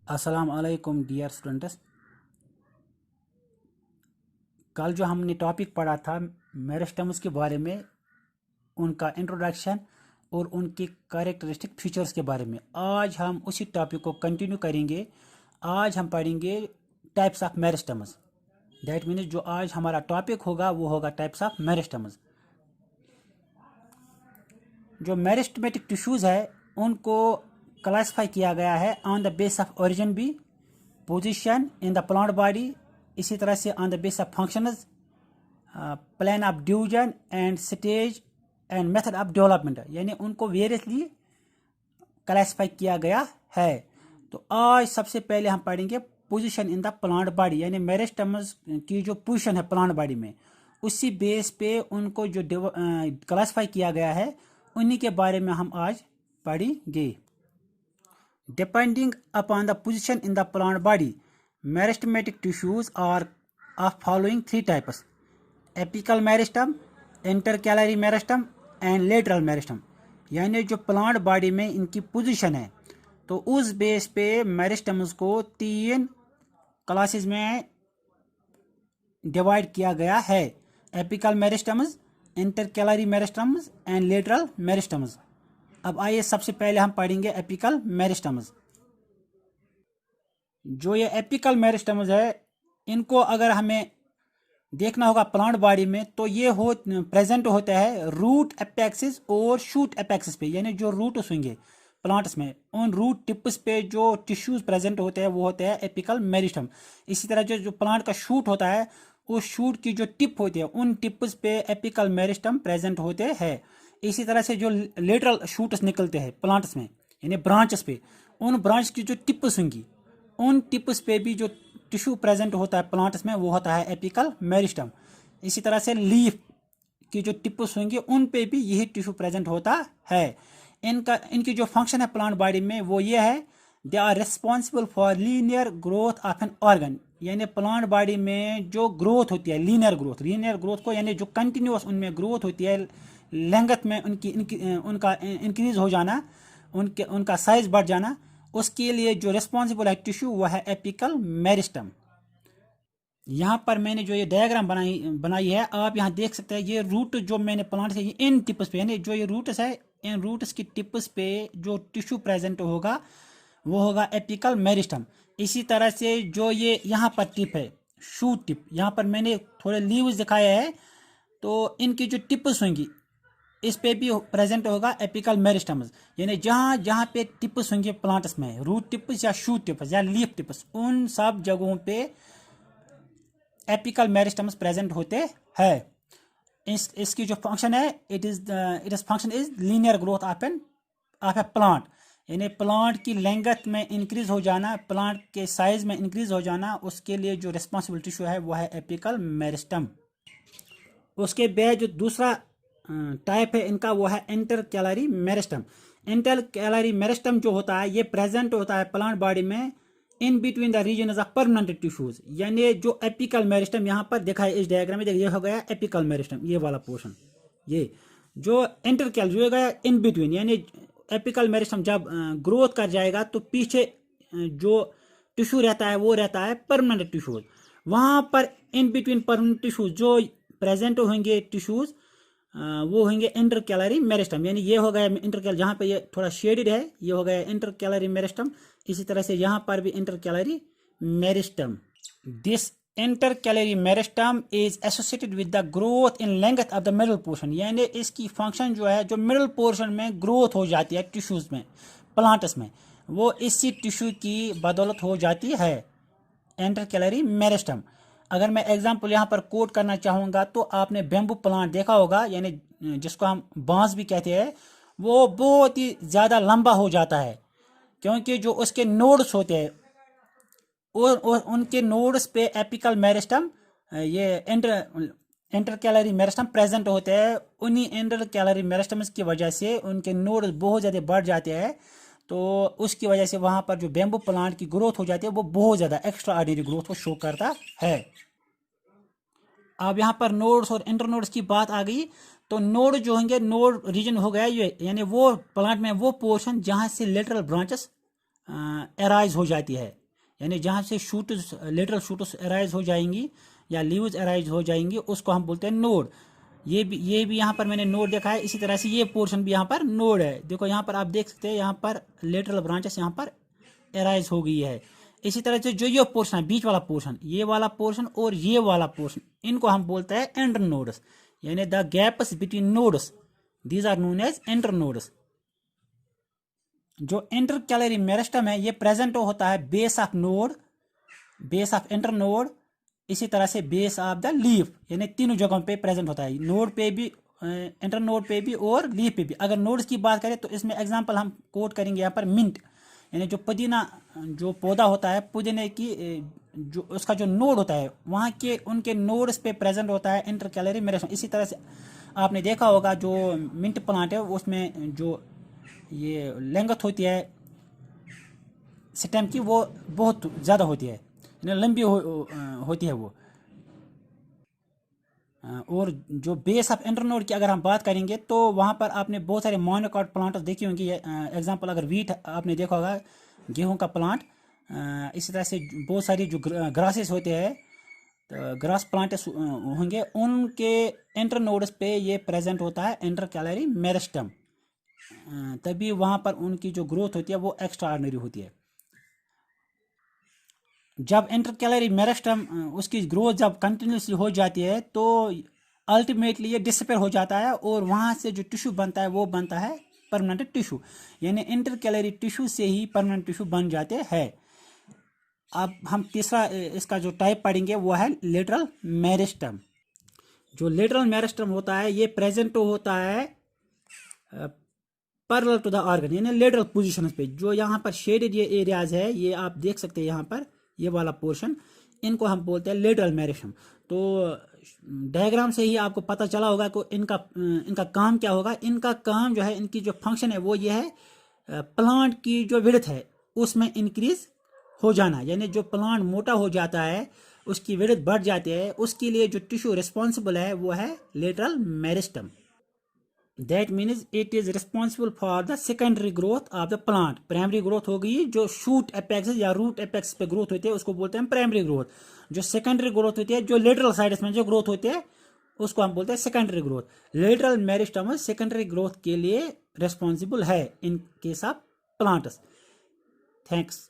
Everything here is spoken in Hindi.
अस्सलाम वालेकुम डियर स्टूडेंट्स। कल जो हमने टॉपिक पढ़ा था मेरिस्टम्स के बारे में, उनका इंट्रोडक्शन और उनकी कैरेक्टरिस्टिक फीचर्स के बारे में, आज हम उसी टॉपिक को कंटिन्यू करेंगे। आज हम पढ़ेंगे types of meristems. That means जो आज हमारा टॉपिक होगा वो होगा टाइप्स ऑफ मेरिस्टम्स। जो मेरिस्टमेटिक टिश्यूज़ है उनको क्लासिफाई किया गया है on the base of origin भी, position in the plant body, इसी तरह से on the base of functions, plan of division and stage and method of development, यानी उनको वेरियसली क्लासिफाई किया गया है। तो आज सबसे पहले हम पढ़ेंगे position in the plant body, यानी मेरिस्टम्स की जो पोजीशन है प्लांट बॉडी में, उसी बेस पे उनको जो क्लासिफाई किया गया है उन्हीं के बारे में हम आज पढ़ेंगे। Depending upon the position in the plant body, meristematic tissues are of following three types: apical meristem, intercalary meristem and lateral meristem। यानी जो प्लांट बॉडी में इनकी पोजीशन है तो उस बेस पे मेरिस्टम्स को तीन क्लासेस में डिवाइड किया गया है: apical meristems, intercalary meristems and lateral meristems. अब आइए सबसे पहले हम पढ़ेंगे एपिकल मेरिस्टम्स। जो ये एपिकल मेरिस्टम्स है, इनको अगर हमें देखना होगा प्लांट बॉडी में तो ये प्रेजेंट होता है रूट एपेक्सिस और शूट एपेक्सिस पे, यानी जो रूट्स होंगे प्लांट्स में उन रूट टिप्स पे जो टिश्यूज प्रेजेंट होते हैं वो होते हैं एपिकल मेरिस्टम। इसी तरह जो जो प्लांट का शूट होता है उस शूट की जो टिप होती है उन टिप्स पे एपिकल मेरिस्टम प्रेजेंट होते हैं। इसी तरह से जो लेटरल शूट्स निकलते हैं प्लांट्स में यानी ब्रांचेस पे, उन ब्रांच की जो टिप्स होंगी उन टिप्स पे भी जो टिश्यू प्रेजेंट होता है प्लांट्स में वो होता है एपिकल मेरिस्टम। इसी तरह से लीफ की जो टिप्स होंगे उन पे भी यही टिश्यू प्रेजेंट होता है। इनकी जो फंक्शन है प्लांट बॉडी में वो ये है, they are responsible for linear growth of an organ. यानी प्लांट बॉडी में जो ग्रोथ होती है लीनियर ग्रोथ को यानी जो कंटिन्यूस उनमें ग्रोथ होती है, लेंथ में उनका इंक्रीज हो जाना, उनका साइज बढ़ जाना, उसके लिए जो रिस्पॉन्सिबल है टिश्यू वह है एपिकल मेरिस्टम। यहाँ पर मैंने जो ये डायग्राम बनाई है आप यहाँ देख सकते हैं। ये रूट जो मैंने प्लांट से इन टिप्स पे यानी जो ये रूट्स है इन रूट्स की टिप्स पे जो टिश्यू प्रेजेंट होगा वो होगा एपिकल मेरिस्टम। इसी तरह से जो ये यहाँ पर टिप है शूट टिप, यहाँ पर मैंने थोड़े लीव्स दिखाए हैं तो इनकी जो टिप्स होंगी इस पे भी प्रेजेंट होगा एपिकल मेरिस्टम्स। यानी जहाँ जहाँ पे टिप्स होंगे प्लांट्स में, रूट टिप्स या शूट टिप्स या लीफ टिप्स, उन सब जगहों पे एपिकल मेरिस्टम्स प्रेजेंट होते हैं। इसकी जो फंक्शन है it function is linear growth of A plant, यानी प्लांट की लेंथ में इंक्रीज हो जाना, प्लांट के साइज में इंक्रीज हो जाना, उसके लिए जो रिस्पॉन्सिबल टिश्यू है वह है एपिकल मेरिस्टम। उसके बाद जो दूसरा टाइप है इनका वो है इंटरकैलरी मेरिस्टम। इंटरकैलरी मेरिस्टम जो होता है ये प्रेजेंट होता है प्लांट बॉडी में in between the region of permanent tissues. यानी जो एपिकल मेरिस्टम यहाँ पर देखा है इस डायग्राम में, ये हो गया एपिकल मेरिस्टम, ये वाला पोर्शन। ये जो इंटरकैल जो गया इन बिटवीन, यानी एपिकल मेरिस्टम जब ग्रोथ कर जाएगा तो पीछे जो टिश्यू रहता है वो रहता है परमानेंट टिश्यूज। वहाँ पर इन बिटवीन परमानेंट टिश्यूज जो प्रेजेंट होंगे टिश्यूज वो होंगे इंटरकैलरी मेरिस्टम। यानी ये हो गया इंटरकैल, जहाँ पे ये थोड़ा शेडेड है ये हो गया इंटरकैलरी मेरिस्टम। इसी तरह से यहाँ पर भी intercalary meristem. This intercalary meristem is associated with the growth in length of the middle portion. यानी इसकी फंक्शन जो है जो मिडल पोर्शन में ग्रोथ हो जाती है टिश्यूज में प्लांट्स में, वो इसी टिश्यू की बदौलत हो जाती है इंटरकैलरी मेरिस्टम। अगर मैं एग्जांपल यहाँ पर कोट करना चाहूँगा तो आपने बेम्बू प्लांट देखा होगा, यानी जिसको हम बांस भी कहते हैं, वो बहुत ही ज़्यादा लंबा हो जाता है क्योंकि जो उसके नोड्स होते हैं और उनके नोड्स पे एपिकल मेरिस्टम ये इंटरकैलरी मेरिस्टम प्रेजेंट होते हैं। उन्हीं इंटरकैलरी मेरिस्टम्स की वजह से उनके नोड्स बहुत ज़्यादा बढ़ जाते हैं, तो उसकी वजह से वहाँ पर जो बेम्बू प्लांट की ग्रोथ हो जाती है वो बहुत ज़्यादा एक्स्ट्रा ऑर्डिनरी ग्रोथ को शो करता है। अब यहाँ पर नोड्स और इंटरनोड्स की बात आ गई तो नोड जो होंगे, नोड रीजन हो गया ये, यानी वो प्लांट में वो पोर्शन जहाँ से लेटरल ब्रांचेस एराइज हो जाती है, यानी जहाँ से शूट्स लेटरल शूट्स एराइज हो जाएंगी या लीव्स एराइज हो जाएंगी, उसको हम बोलते हैं नोड। ये भी यहाँ पर मैंने नोड देखा है, इसी तरह से ये पोर्शन भी यहाँ पर नोड है। देखो यहाँ पर आप देख सकते हैं, यहाँ पर लेटरल ब्रांचेस यहाँ पर एराइज हो गई है। इसी तरह से जो ये पोर्शन है, बीच वाला पोर्शन, ये वाला पोर्शन और ये वाला पोर्शन, इनको हम बोलते हैं एंडर नोड्स, यानी the gaps between nodes, these are known as internode. जो इंटर कैलरी मेरिस्टम है, ये प्रेजेंट होता है base of node, base of internode, इसी तरह से बेस ऑफ द लीफ, यानी तीनों जगहों पे प्रेजेंट होता है, नोड पे भी, इंटर नोड पे भी और लीफ पे भी। अगर नोड्स की बात करें तो इसमें एग्जांपल हम कोट करेंगे यहाँ पर मिंट, यानी जो पुदीना जो पौधा होता है पुदीने की, जो उसका जो नोड होता है वहाँ के उनके नोड्स पे प्रेजेंट होता है इंटर कैलरी मेरिस्टम। इसी तरह से आपने देखा होगा जो मिंट प्लांट है उसमें जो ये लेंथ होती है स्टेम की, वो बहुत ज़्यादा होती है, यानी लंबी होती है वो। और जो बेस ऑफ इंटरनोड की अगर हम बात करेंगे तो वहाँ पर आपने बहुत सारे मोनोकॉट प्लांट देखी होंगी। एग्जांपल अगर वीट आपने देखा होगा, गेहूं का प्लांट, इसी तरह से बहुत सारी जो ग्रासेस होते हैं, तो ग्रास प्लांट होंगे, उनके इंटरनोड्स पे ये प्रेजेंट होता है इंटर कैलरी मेरिस्टम, तभी वहाँ पर उनकी जो ग्रोथ होती है वो एक्स्ट्रा ऑर्डिनरी होती है। जब इंटर कैलरी मेरिस्टम उसकी ग्रोथ जब कंटिन्यूसली हो जाती है तो अल्टीमेटली ये डिसअपेयर हो जाता है और वहाँ से जो टिश्यू बनता है वो बनता है परमानेंट टिश्यू, यानी इंटर कैलरी टिश्यू से ही परमानेंट टिश्यू बन जाते हैं। अब हम तीसरा इसका जो टाइप पढ़ेंगे वो है लेटरल मेरिस्टम। जो लेटरल मेरिस्टम होता है ये प्रेजेंट होता है पैरेलल टू द ऑर्गन, यानी लेटरल पोजीशन पे। जो यहाँ पर शेडेड ये एरियाज है, ये आप देख सकते हैं यहाँ पर, ये वाला पोर्शन, इनको हम बोलते हैं लेटरल मेरिस्टम। तो डायग्राम से ही आपको पता चला होगा कि इनका काम क्या होगा। इनका काम जो है, इनकी जो फंक्शन है वो ये है, प्लांट की जो विड्थ है उसमें इंक्रीज हो जाना, यानी जो प्लांट मोटा हो जाता है उसकी विड्थ बढ़ जाती है, उसके लिए जो टिश्यू रिस्पॉन्सिबल है वो है lateral meristem. That means it is responsible for the secondary growth of the plant. Primary growth हो गई, जो शूट एपेक्स या रूट एपेक्स पे ग्रोथ होती है उसको बोलते हैं प्राइमरी ग्रोथ। जो सेकेंडरी ग्रोथ होती है, जो लेटरल साइड्स में जो ग्रोथ होती है उसको हम बोलते हैं secondary growth. Lateral meristem secondary growth के लिए रिस्पॉन्सिबल है in case of plants. Thanks.